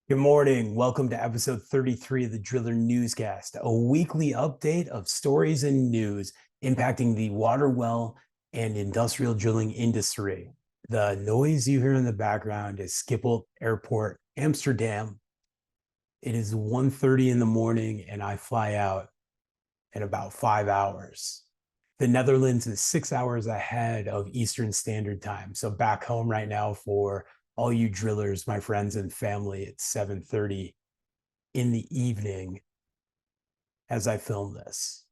Good morning. Welcome to episode 33 of the Driller Newscast, a weekly update of stories and news impacting the water well and industrial drilling industry. The noise you hear in the background is Schiphol Airport, Amsterdam. It is 1:30 in the morning and I fly out in about 5 hours. The Netherlands is 6 hours ahead of Eastern Standard Time. So back home right now for all you drillers, my friends and family, it's 7:30 in the evening as I film this.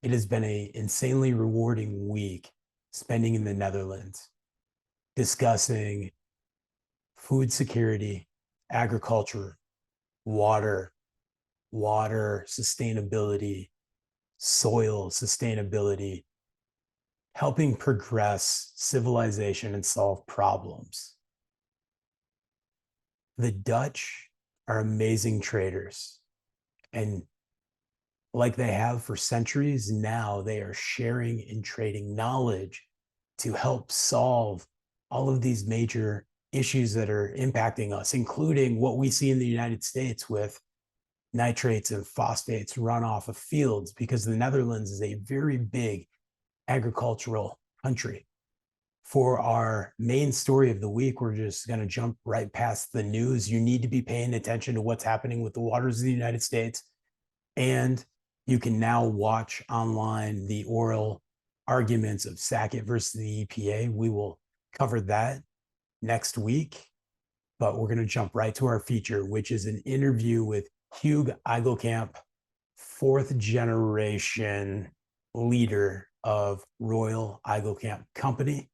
It has been an insanely rewarding week spending in the Netherlands, discussing food security, agriculture, water, water sustainability, soil sustainability, helping progress civilization and solve problems. The Dutch are amazing traders, and like they have for centuries, now they are sharing and trading knowledge to help solve all of these major issues that are impacting us, including what we see in the United States with nitrates and phosphates runoff of fields, because the Netherlands is a very big agricultural country. For our main story of the week, we're just going to jump right past the news. You need to be paying attention to what's happening with the waters of the United States. And you can now watch online the oral arguments of Sackett versus the EPA. We will cover that next week, but we're going to jump right to our feature, which is an interview with Huug Eijkelkamp, fourth generation leader of Royal Eijkelkamp Company.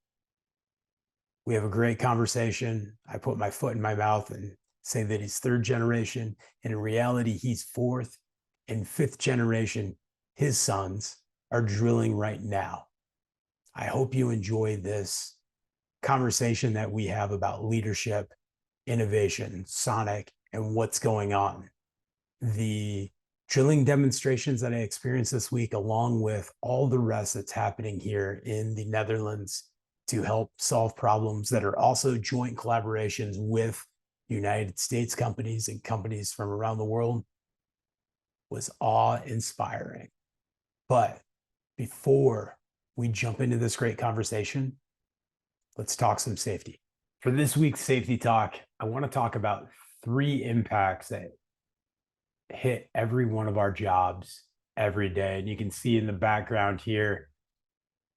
We have a great conversation. I put my foot in my mouth and say that he's third generation. And in reality, he's fourth and fifth generation. His sons are drilling right now. I hope you enjoy this conversation that we have about leadership, innovation, Sonic, and what's going on. The drilling demonstrations that I experienced this week, along with all the rest that's happening here in the Netherlands to help solve problems that are also joint collaborations with United States companies and companies from around the world, was awe-inspiring. But before we jump into this great conversation, let's talk some safety. For this week's safety talk, I want to talk about 3 impacts that hit every one of our jobs every day. And you can see in the background here,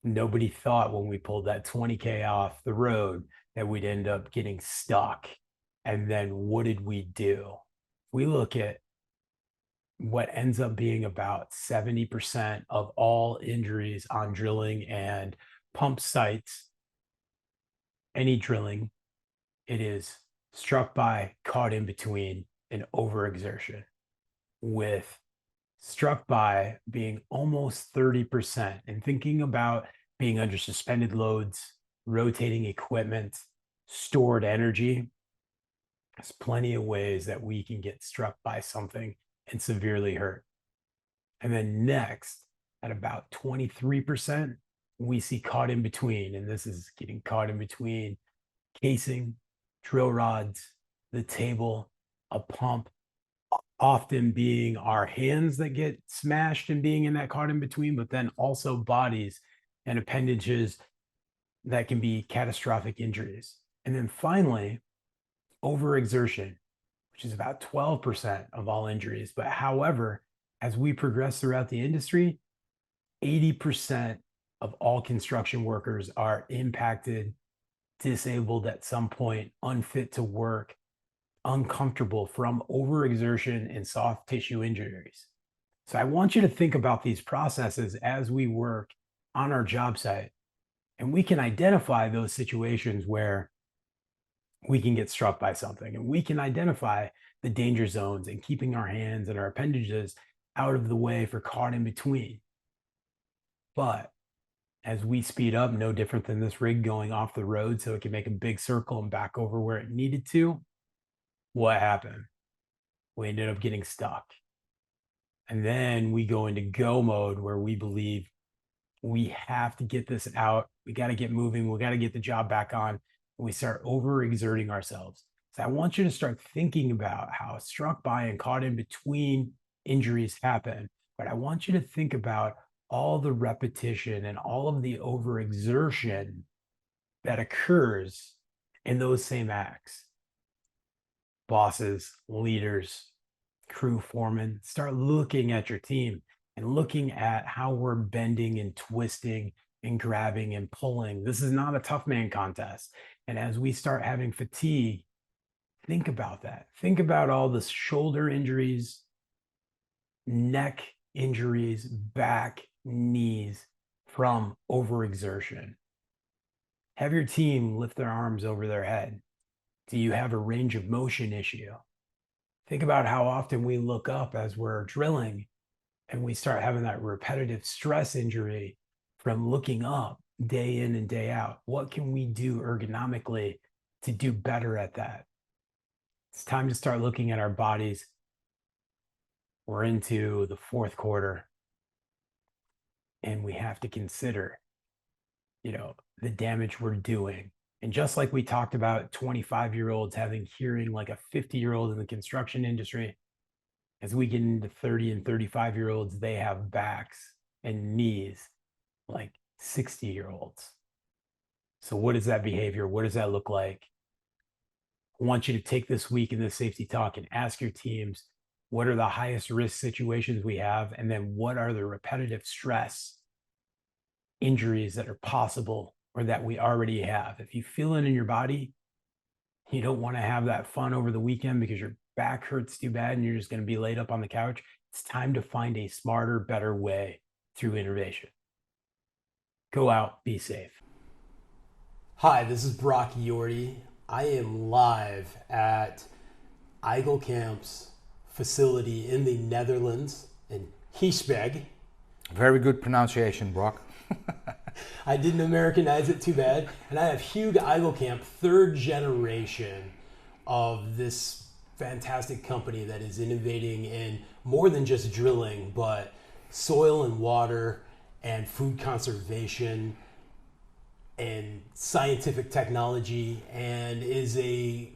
nobody thought when we pulled that 20K off the road that we'd end up getting stuck. And then what did we do? We look at what ends up being about 70% of all injuries on drilling and pump sites, any drilling, it is struck by, caught in between, and overexertion, with struck by being almost 30%. And thinking about being under suspended loads, rotating equipment, stored energy, there's plenty of ways that we can get struck by something and severely hurt. And then next, at about 23%, we see caught in between. And this is getting caught in between casing, drill rods, the table, a pump, often being our hands that get smashed and being in that caught in between, but then also bodies and appendages that can be catastrophic injuries. And then finally, overexertion, which is about 12% of all injuries. But however, as we progress throughout the industry, 80% of all construction workers are impacted, disabled at some point, unfit to work, uncomfortable from overexertion and soft tissue injuries. So I want you to think about these processes as we work on our job site, and we can identify those situations where we can get struck by something, and we can identify the danger zones and keeping our hands and our appendages out of the way for caught in between. But as we speed up, no different than this rig going off the road so it can make a big circle and back over where it needed to, what happened? We ended up getting stuck. And then we go into go mode where we believe we have to get this out. We got to get moving. We got to get the job back on. And we start overexerting ourselves. So I want you to start thinking about how struck by and caught in between injuries happen. But I want you to think about all the repetition and all of the overexertion that occurs in those same acts. Bosses, leaders, crew foremen, start looking at your team and looking at how we're bending and twisting and grabbing and pulling. This is not a tough man contest. And as we start having fatigue, think about that. Think about all the shoulder injuries, neck injuries, back, knees from overexertion. Have your team lift their arms over their head. Do you have a range of motion issue? Think about how often we look up as we're drilling and we start having that repetitive stress injury from looking up day in and day out. What can we do ergonomically to do better at that? It's time to start looking at our bodies. We're into the fourth quarter, and we have to consider, the damage we're doing. And just like we talked about 25-year-olds having hearing like a 50-year-old in the construction industry, as we get into 30 and 35-year-olds, they have backs and knees like 60-year-olds. So what is that behavior? What does that look like? I want you to take this week in the safety talk and ask your teams, what are the highest risk situations we have? And then what are the repetitive stress injuries that are possible or that we already have? If you feel it in your body, you don't want to have that fun over the weekend because your back hurts too bad and you're just going to be laid up on the couch. It's time to find a smarter, better way through innovation. Go out, be safe. Hi, this is Brock Yordy. I am live at Eijkel Camp's facility in the Netherlands in Heesberg. Very good pronunciation, Brock. I didn't Americanize it too bad. And I have Huug Eijkelkamp, third generation of this fantastic company that is innovating in more than just drilling, but soil and water and food conservation and scientific technology, and is a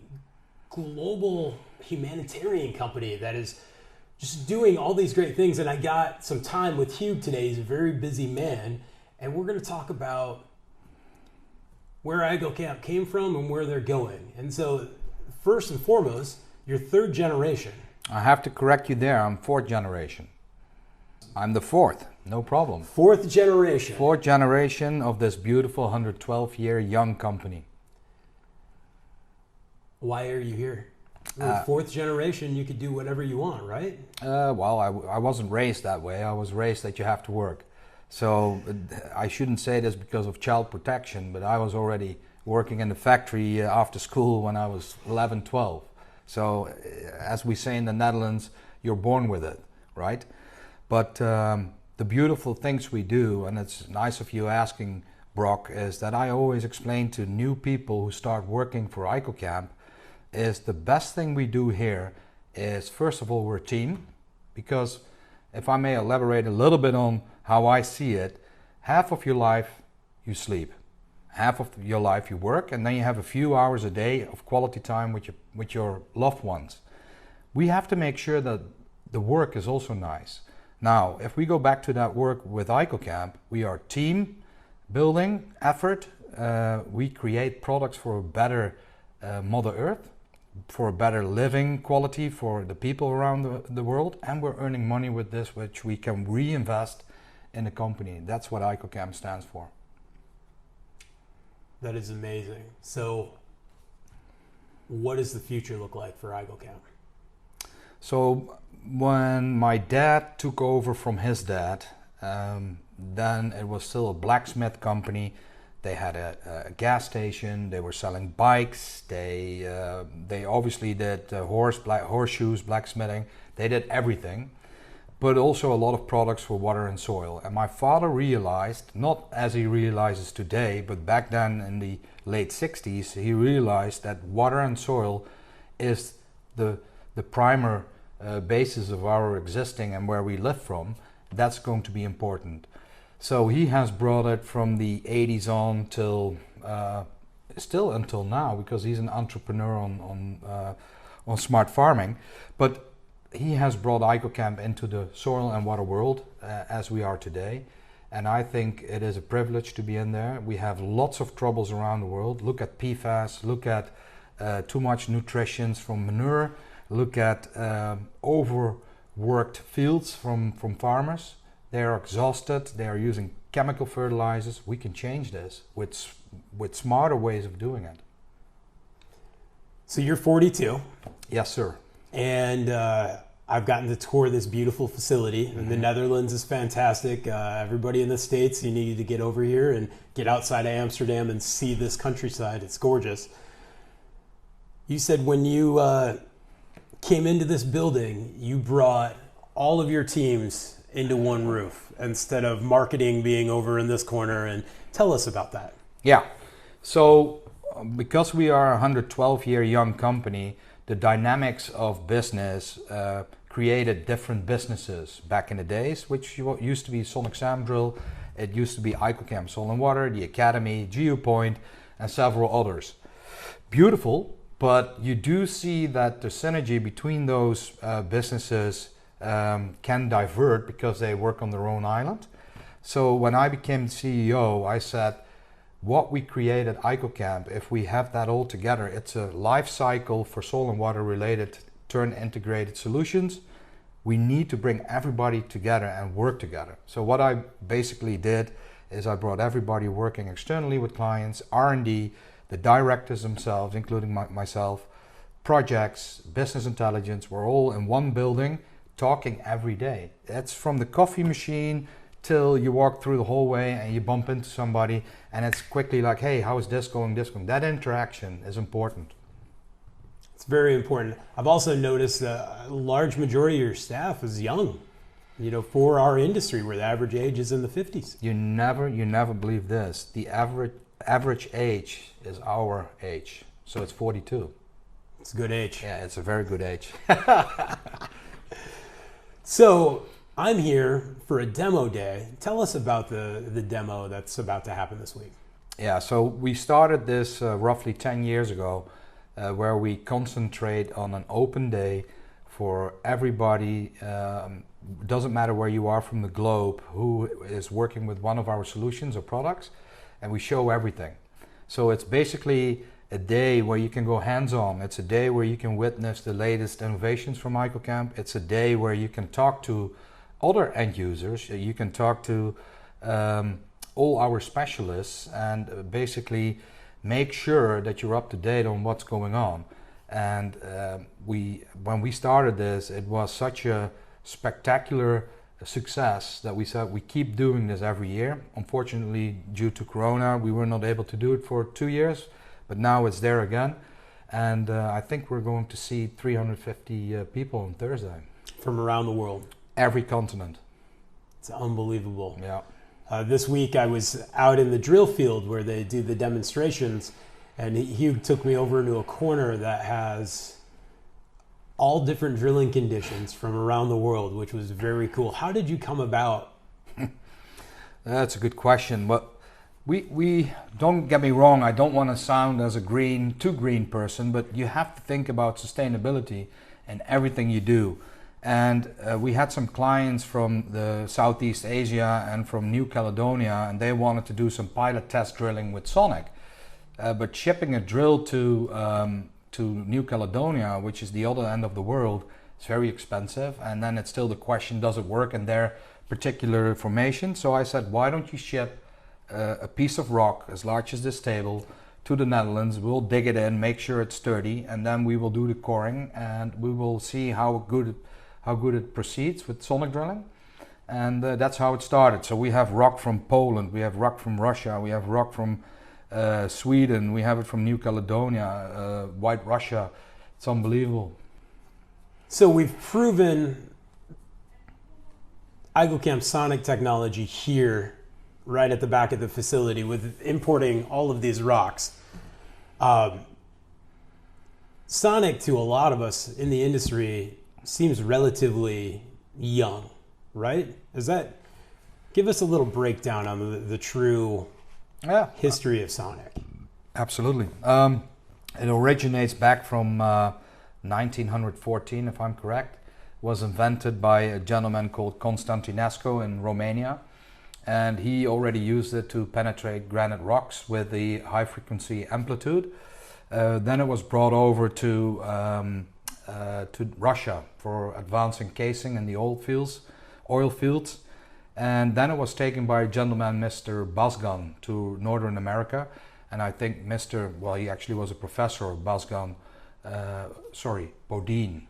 global humanitarian company that is just doing all these great things. And I got some time with Huug today. He's a very busy man. And we're going to talk about where Eijkelkamp came from and where they're going. And so, first and foremost, you're third generation. I have to correct you there. I'm fourth generation. I'm the fourth. No problem. Fourth generation. Fourth generation of this beautiful 112-year young company. Why are you here? Fourth generation, you could do whatever you want, right? Well, I wasn't raised that way. I was raised that you have to work. So I shouldn't say this because of child protection, but I was already working in the factory after school when I was 11, 12. So as we say in the Netherlands, you're born with it, right? But the beautiful things we do, and it's nice of you asking, Brock, is that I always explain to new people who start working for Eijkelkamp is the best thing we do here is, first of all, we're a team, because if I may elaborate a little bit on how I see it, half of your life you sleep, half of your life you work, and then you have a few hours a day of quality time with your loved ones. We have to make sure that the work is also nice. Now, if we go back to that work with Eijkelkamp, we are team building effort. We create products for a better Mother Earth, for a better living quality for the people around the world, and we're earning money with this, which we can reinvest in the company. That's what Eijkelkamp stands for. That is amazing. So what does the future look like for Eijkelkamp? So when my dad took over from his dad, then it was still a blacksmith company. They had a gas station. They were selling bikes. They obviously did horseshoes, blacksmithing. They did everything, but also a lot of products for water and soil. And my father realized, not as he realizes today, but back then in the late 60s, he realized that water and soil is the primer basis of our existing and where we live from. That's going to be important. So he has brought it from the 80s on till still until now, because he's an entrepreneur on smart farming. But he has brought Ico Camp into the soil and water world as we are today. And I think it is a privilege to be in there. We have lots of troubles around the world. Look at PFAS, look at too much nutrition from manure, look at overworked fields from farmers. They are exhausted, they are using chemical fertilizers. We can change this with smarter ways of doing it. So you're 42. Yes, sir. And I've gotten to tour this beautiful facility. And the Netherlands is fantastic. Everybody in the States, you need to get over here and get outside of Amsterdam and see this countryside. It's gorgeous. You said when you came into this building, you brought all of your teams into one roof instead of marketing being over in this corner. And tell us about that. Yeah. So because we are a 112-year young company, the dynamics of business created different businesses back in the days, which used to be Sonic Sam Drill, it used to be Ico Camp Soil and Water, the Academy, GeoPoint, and several others. Beautiful, but you do see that the synergy between those businesses can divert because they work on their own island. So when I became CEO, I said, what we create at Ico Camp, if we have that all together, it's a life cycle for soil and water related turn integrated solutions. We need to bring everybody together and work together. So what I basically did is I brought everybody working externally with clients, R&D, the directors themselves, including myself, projects, business intelligence, we're all in one building talking every day. That's from the coffee machine till you walk through the hallway and you bump into somebody and it's quickly like, hey, how is this going, this going? That interaction is important. It's very important. I've also noticed a large majority of your staff is young, for our industry where the average age is in the 50s. You never believe this. The average age is our age. So it's 42. It's a good age. Yeah, it's a very good age. So I'm here for a demo day. Tell us about the demo that's about to happen this week. Yeah, so we started this roughly 10 years ago, where we concentrate on an open day for everybody. Doesn't matter where you are from the globe, who is working with one of our solutions or products, and we show everything. So it's basically a day where you can go hands-on. It's a day where you can witness the latest innovations from Ico Camp. It's a day where you can talk to other end users. You can talk to all our specialists and basically make sure that you're up to date on what's going on. And when we started this, it was such a spectacular success that we said we keep doing this every year. Unfortunately, due to Corona, we were not able to do it for 2 years, but now it's there again. And I think we're going to see 350 people on Thursday. From around the world. Every continent. It's unbelievable. Yeah. This week I was out in the drill field where they do the demonstrations, and Huug took me over into a corner that has all different drilling conditions from around the world, which was very cool. How did you come about? That's a good question. But we don't get me wrong, I don't want to sound as a too green person, but you have to think about sustainability in everything you do. And we had some clients from the Southeast Asia and from New Caledonia, and they wanted to do some pilot test drilling with Sonic. But shipping a drill to New Caledonia, which is the other end of the world, is very expensive. And then it's still the question, does it work in their particular formation? So I said, why don't you ship a piece of rock as large as this table to the Netherlands? We'll dig it in, make sure it's sturdy, and then we will do the coring, and we will see how good it proceeds with sonic drilling. And that's how it started. So we have rock from Poland, we have rock from Russia, we have rock from Sweden, we have it from New Caledonia, White Russia. It's unbelievable. So we've proven Eijkelkamp Camp sonic technology here, right at the back of the facility, with importing all of these rocks. Sonic, to a lot of us in the industry, seems relatively young, right? Give us a little breakdown on the true history of Sonic. Absolutely. It originates back from 1914, if I'm correct. Was invented by a gentleman called Constantinescu in Romania, and he already used it to penetrate granite rocks with the high frequency amplitude. Then it was brought over to Russia for advancing casing in the oil fields, and then it was taken by a gentleman, Mr. Basgan, to Northern America. And I think he actually was a professor of Bodine,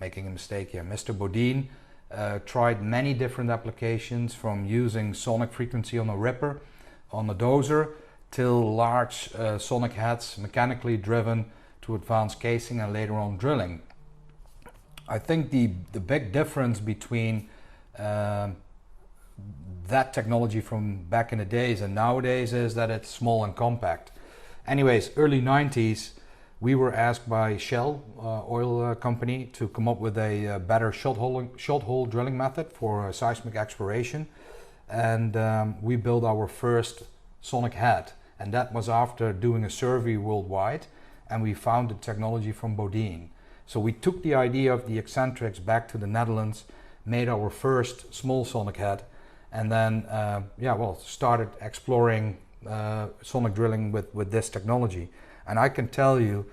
making a mistake here. Mr. Bodine tried many different applications, from using sonic frequency on a ripper, on a dozer, till large sonic heads, mechanically driven, to advance casing and later on drilling. I think the big difference between that technology from back in the days and nowadays is that it's small and compact. Anyways, early 90s, we were asked by Shell oil company to come up with a better short hole drilling method for seismic exploration, and we built our first sonic head, and that was after doing a survey worldwide, and we found the technology from Bodine. So we took the idea of the eccentrics back to the Netherlands, made our first small sonic head, and then started exploring sonic drilling with this technology. And I can tell you,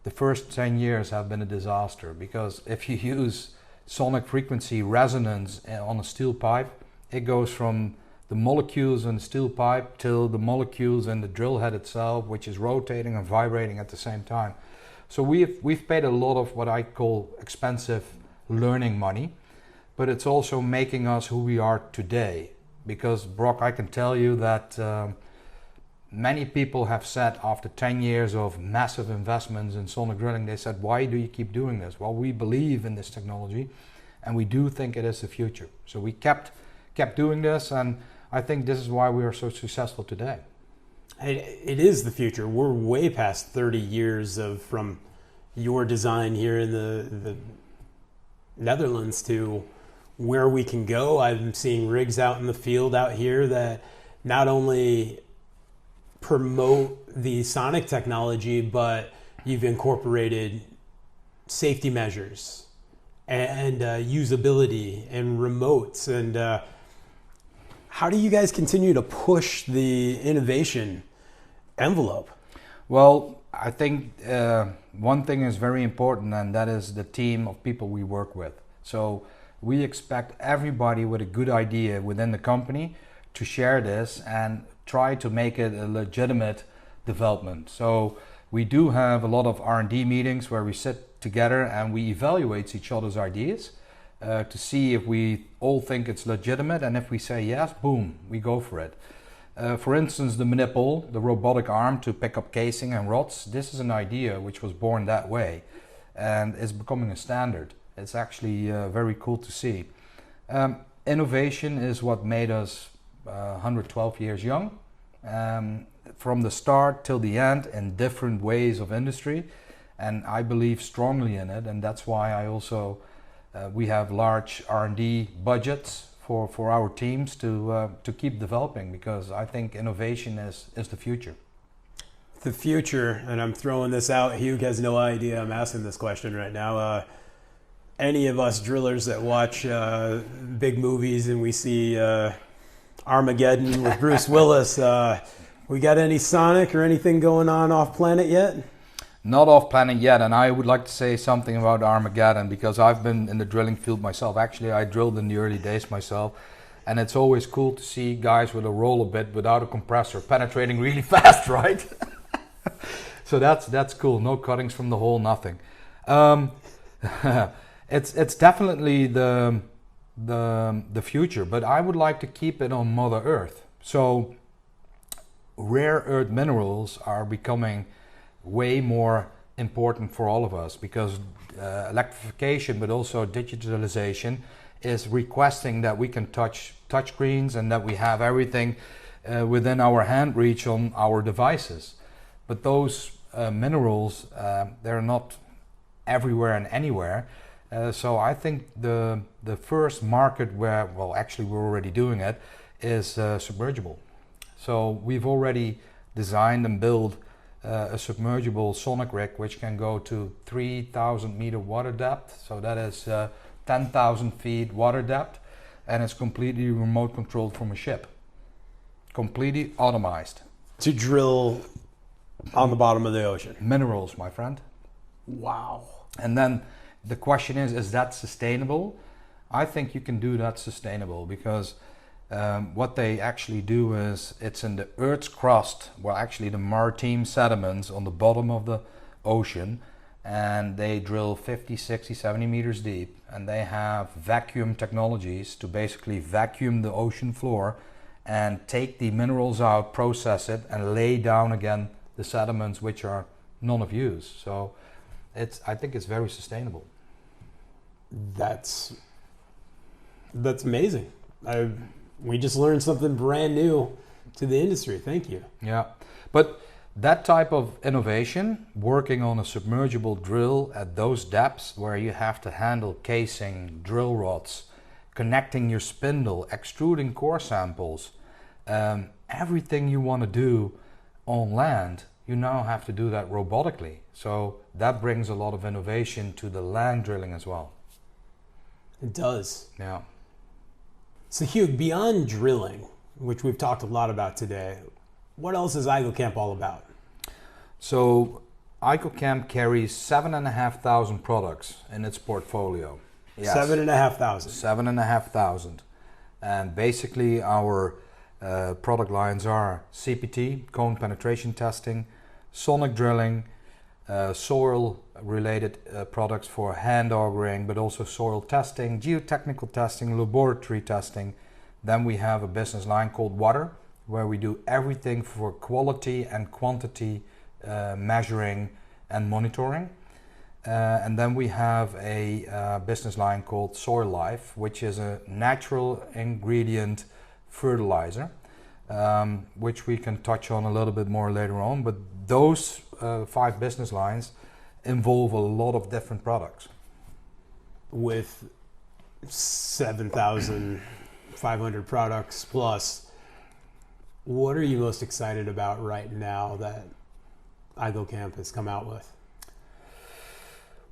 the first 10 years have been a disaster, because if you use sonic frequency resonance on a steel pipe, it goes from the molecules in the steel pipe till the molecules in the drill head itself, which is rotating and vibrating at the same time. So we've paid a lot of what I call expensive learning money, but it's also making us who we are today. Because Brock, I can tell you that many people have said, after 10 years of massive investments in sonic drilling, they said, why do you keep doing this? Well, we believe in this technology, and we do think it is the future. So we kept doing this, and I think this is why we are so successful today. It is the future. We're way past 30 years from your design here in the Netherlands to where we can go. I'm seeing rigs out in the field out here that not only promote the sonic technology, but you've incorporated safety measures and usability and remotes. And how do you guys continue to push the innovation envelope? Well, I think one thing is very important, and that is the team of people we work with. So we expect everybody with a good idea within the company to share this and try to make it a legitimate development. So we do have a lot of R&D meetings where we sit together and we evaluate each other's ideas to see if we all think it's legitimate, and if we say yes, boom, we go for it. For instance, the manipul, the robotic arm to pick up casing and rods, this is an idea which was born that way and is becoming a standard. It's actually very cool to see. Innovation is what made us 112 years young, from the start till the end, in different ways of industry, and I believe strongly in it, and that's why I also we have large R&D budgets for our teams to keep developing, because I think innovation is the future. The future, and I'm throwing this out, Huug has no idea I'm asking this question right now. Any of us drillers that watch big movies and we see Armageddon with Bruce Willis, we got any sonic or anything going on off planet yet? Not off planet yet, and I would like to say something about Armageddon, because I've been in the drilling field myself. Actually, I drilled in the early days myself, and it's always cool to see guys with a roller bit without a compressor penetrating really fast, right? So that's cool. No cuttings from the hole, nothing. It's definitely the future, but I would like to keep it on Mother Earth. So rare earth minerals are becoming way more important for all of us, because electrification, but also digitalization, is requesting that we can touch screens and that we have everything within our hand reach on our devices. But those minerals, they're not everywhere and anywhere. So I think the first market where, well, actually we're already doing it, is submergible. So we've already designed and built a submergible sonic rig which can go to 3,000 meter water depth, so that is 10,000 feet water depth, and it's completely remote controlled from a ship, completely automized. To drill on the bottom of the ocean. Minerals, my friend. Wow. And then the question is that sustainable? I think you can do that sustainable because what they actually do is it's in the Earth's crust, well actually the maritime sediments on the bottom of the ocean, and they drill 50, 60, 70 meters deep, and they have vacuum technologies to basically vacuum the ocean floor and take the minerals out, process it, and lay down again the sediments which are none of use. So I think it's very sustainable. That's amazing. We just learned something brand new to the industry. Thank you. Yeah, but that type of innovation, working on a submergible drill at those depths where you have to handle casing, drill rods, connecting your spindle, extruding core samples, everything you want to do on land, you now have to do that robotically. So that brings a lot of innovation to the land drilling as well. It does. Yeah. So Huug, beyond drilling, which we've talked a lot about today, what else is Ico Camp all about? So Ico Camp carries 7,500 products in its portfolio. Yes. 7,500. 7,500. And basically our product lines are CPT, cone penetration testing, sonic drilling, soil related products for hand augering, but also soil testing, geotechnical testing, laboratory testing. Then we have a business line called water, where we do everything for quality and quantity measuring and monitoring. And then we have a business line called Soil Life, which is a natural ingredient fertilizer, which we can touch on a little bit more later on. But those 5 business lines involve a lot of different products. With 7,500 products plus, what are you most excited about right now that Ico Camp has come out with?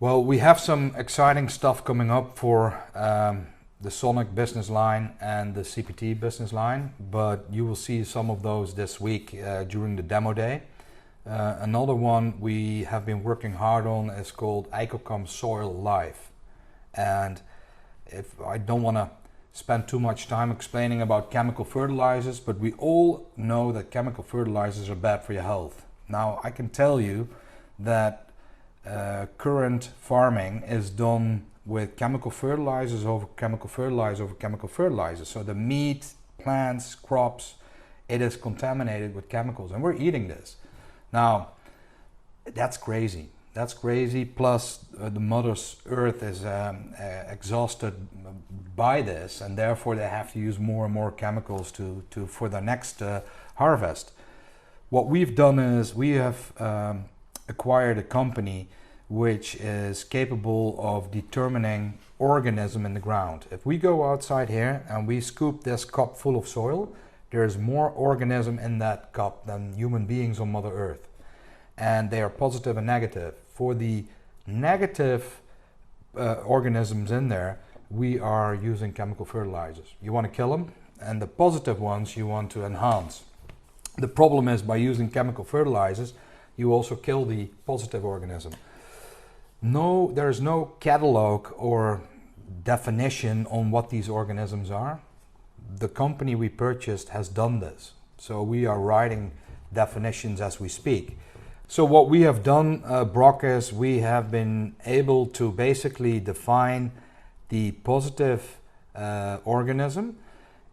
Well, we have some exciting stuff coming up for the Sonic business line and the CPT business line, but you will see some of those this week during the demo day. Another one we have been working hard on is called Ico Camp Soil Life. And if I don't want to spend too much time explaining about chemical fertilizers, but we all know that chemical fertilizers are bad for your health. Now, I can tell you that current farming is done with chemical fertilizers over chemical fertilizer over chemical fertilizer. So the meat, plants, crops, it is contaminated with chemicals, and we're eating this. Now, that's crazy. That's crazy. Plus, the Mother's Earth is exhausted by this, and therefore they have to use more and more chemicals for the next harvest. What we've done is we have acquired a company which is capable of determining organism in the ground. If we go outside here and we scoop this cup full of soil, there is more organism in that cup than human beings on Mother Earth. And they are positive and negative. For the negative organisms in there, we are using chemical fertilizers. You want to kill them, and the positive ones you want to enhance. The problem is, by using chemical fertilizers, you also kill the positive organism. No, there is no catalog or definition on what these organisms are. The company we purchased has done this, so we are writing definitions as we speak. So what we have done, Brock, is we have been able to basically define the positive organism,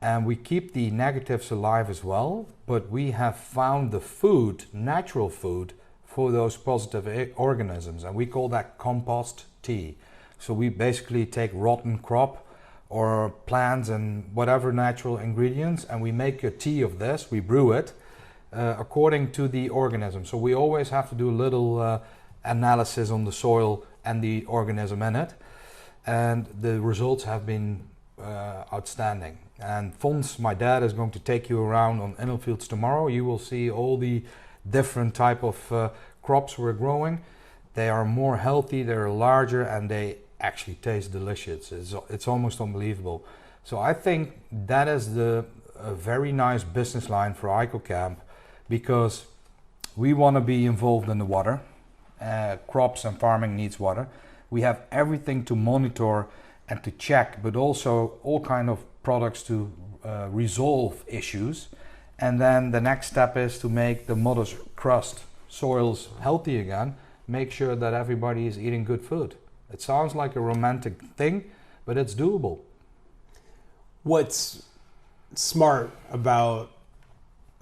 and we keep the negatives alive as well, but we have found the food, natural food, for those positive organisms, and we call that compost tea. So we basically take rotten crop or plants and whatever natural ingredients, and we make a tea of this. We brew it according to the organism. So we always have to do a little analysis on the soil and the organism in it, and the results have been outstanding. And Fons, my dad, is going to take you around on Innofields tomorrow. You will see all the different type of crops we're growing. They are more healthy, they're larger, and they actually taste delicious. It's almost unbelievable. So I think that is a very nice business line for Ico Camp, because we want to be involved in the water. Crops and farming needs water. We have everything to monitor and to check, but also all kind of products to resolve issues. And then the next step is to make the mother's crust soils healthy again, make sure that everybody is eating good food. It sounds like a romantic thing, but it's doable. What's smart about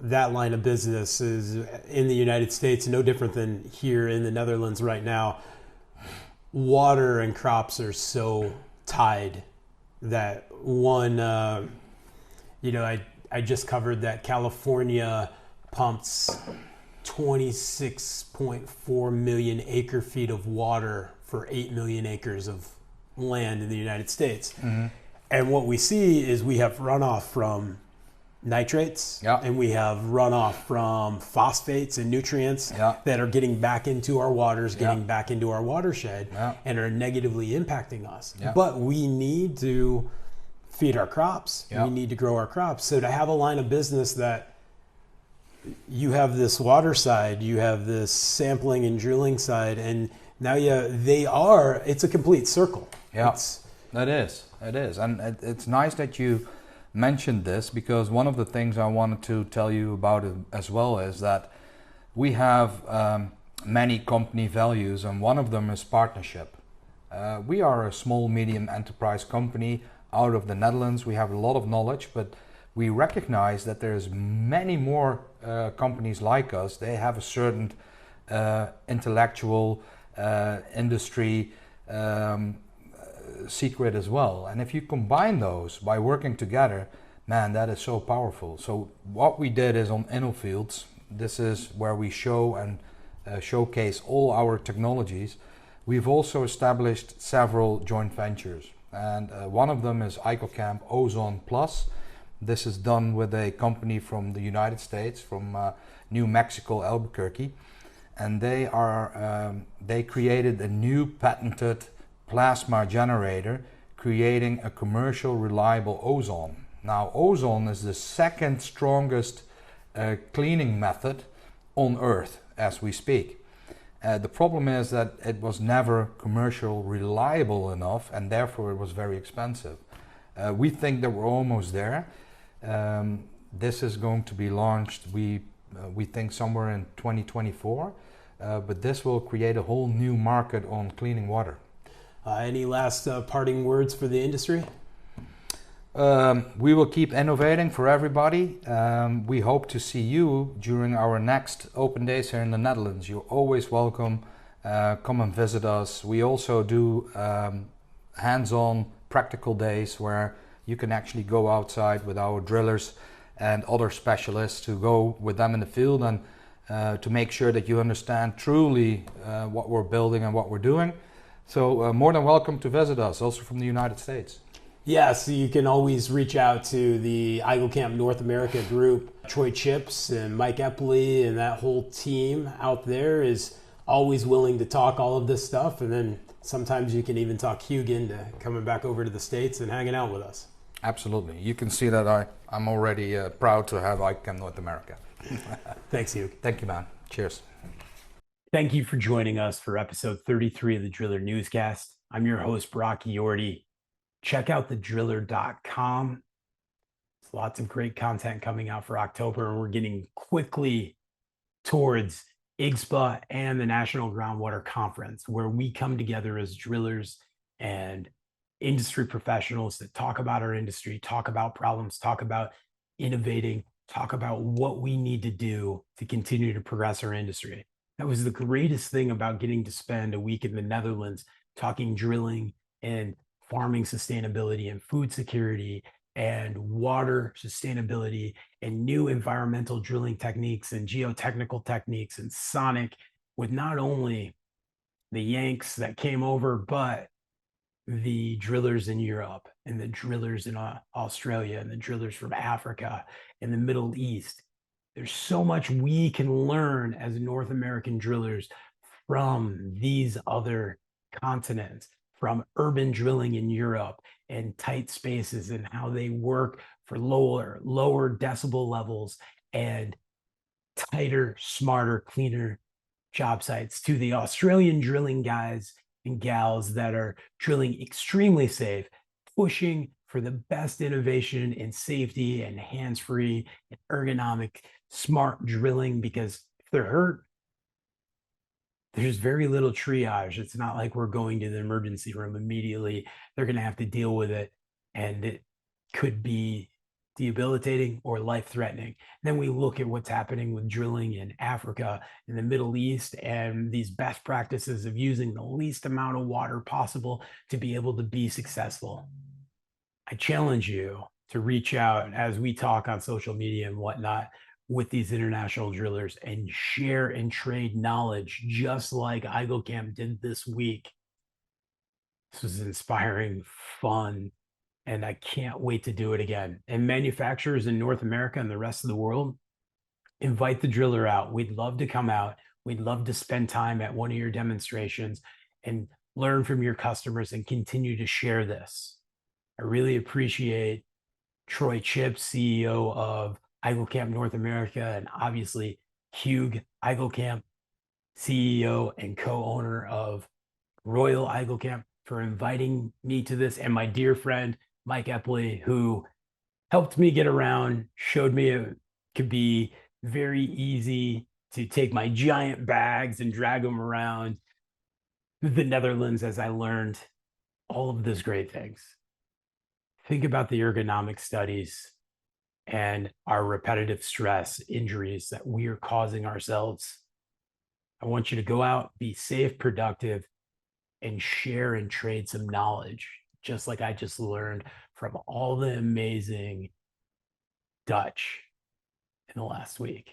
that line of business is, in the United States, no different than here in the Netherlands right now, water and crops are so tied that one, I just covered that California pumps 26.4 million acre feet of water for 8 million acres of land in the United States. Mm-hmm. And what we see is we have runoff from nitrates, and we have runoff from phosphates and nutrients that are getting back into our waters, getting back into our watershed, and are negatively impacting us. But we need to feed our crops. We need to grow our crops. So to have a line of business that you have this water side, you have this sampling and drilling side, and now it's a complete circle. It is. And it's nice that you mentioned this, because one of the things I wanted to tell you about it as well is that we have many company values, and one of them is partnership. We are a small, medium enterprise company out of the Netherlands. We have a lot of knowledge, but we recognize that there's many more companies like us. They have a certain intellectual industry secret as well. And if you combine those by working together, man, that is so powerful. So what we did is on InnoFields, this is where we show and showcase all our technologies. We've also established several joint ventures, and one of them is Ico Camp Ozone Plus. This is done with a company from the United States, from New Mexico, Albuquerque, and they created a new patented plasma generator, creating a commercial reliable ozone. Now, ozone is the second strongest cleaning method on Earth as we speak. The problem is that it was never commercial reliable enough, and therefore it was very expensive. We think that we're almost there. This is going to be launched, we think, somewhere in 2024, but this will create a whole new market on cleaning water. Any last parting words for the industry? We will keep innovating for everybody. We hope to see you during our next open days here in the Netherlands. You're always welcome. Come and visit us. We also do hands-on practical days where you can actually go outside with our drillers and other specialists, to go with them in the field and to make sure that you understand truly what we're building and what we're doing. So more than welcome to visit us, also from the United States. Yes, you can always reach out to the Ico Camp North America group. Troy Chips and Mike Epley and that whole team out there is always willing to talk all of this stuff. And then sometimes you can even talk Huug into coming back over to the States and hanging out with us. Absolutely. You can see that I'm already proud to have Ico Camp North America. Thanks, Huug. Thank you, man. Cheers. Thank you for joining us for episode 33 of the Driller Newscast. I'm your host, Brock Yordy. Check out thedriller.com. There's lots of great content coming out for October, and we're getting quickly towards IGSPA and the National Groundwater Conference, where we come together as drillers and industry professionals that talk about our industry, talk about problems, talk about innovating, talk about what we need to do to continue to progress our industry. That was the greatest thing about getting to spend a week in the Netherlands talking drilling and farming sustainability and food security and water sustainability and new environmental drilling techniques and geotechnical techniques and sonic, with not only the Yanks that came over, but the drillers in Europe and the drillers in Australia and the drillers from Africa and the Middle East. There's so much we can learn as North American drillers from these other continents, from urban drilling in Europe and tight spaces and how they work for lower decibel levels and tighter, smarter, cleaner job sites, to the Australian drilling guys and gals that are drilling extremely safe, pushing for the best innovation in safety and hands-free and ergonomic smart drilling, because if they're hurt, there's very little triage. It's not like we're going to the emergency room immediately. They're going to have to deal with it, and it could be debilitating or life-threatening. Then we look at what's happening with drilling in Africa, in the Middle East, and these best practices of using the least amount of water possible to be able to be successful. I challenge you to reach out as we talk on social media and whatnot with these international drillers and share and trade knowledge, just like Eijkelkamp Camp did this week. This was inspiring, fun, and I can't wait to do it again. And manufacturers in North America and the rest of the world, invite the driller out. We'd love to come out. We'd love to spend time at one of your demonstrations and learn from your customers and continue to share this. I really appreciate Troy Chips, CEO of Eiko Camp North America, and obviously Huug Eijkelkamp, CEO and co-owner of Royal Eijkelkamp, for inviting me to this, and my dear friend Mike Epley, who helped me get around, showed me it could be very easy to take my giant bags and drag them around the Netherlands as I learned all of those great things. Think about the ergonomic studies and our repetitive stress injuries that we are causing ourselves. I want you to go out, be safe, productive, and share and trade some knowledge, just like I just learned from all the amazing Dutch in the last week.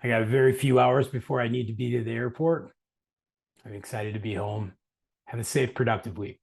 I got very few hours before I need to be to the airport. I'm excited to be home. Have a safe, productive week.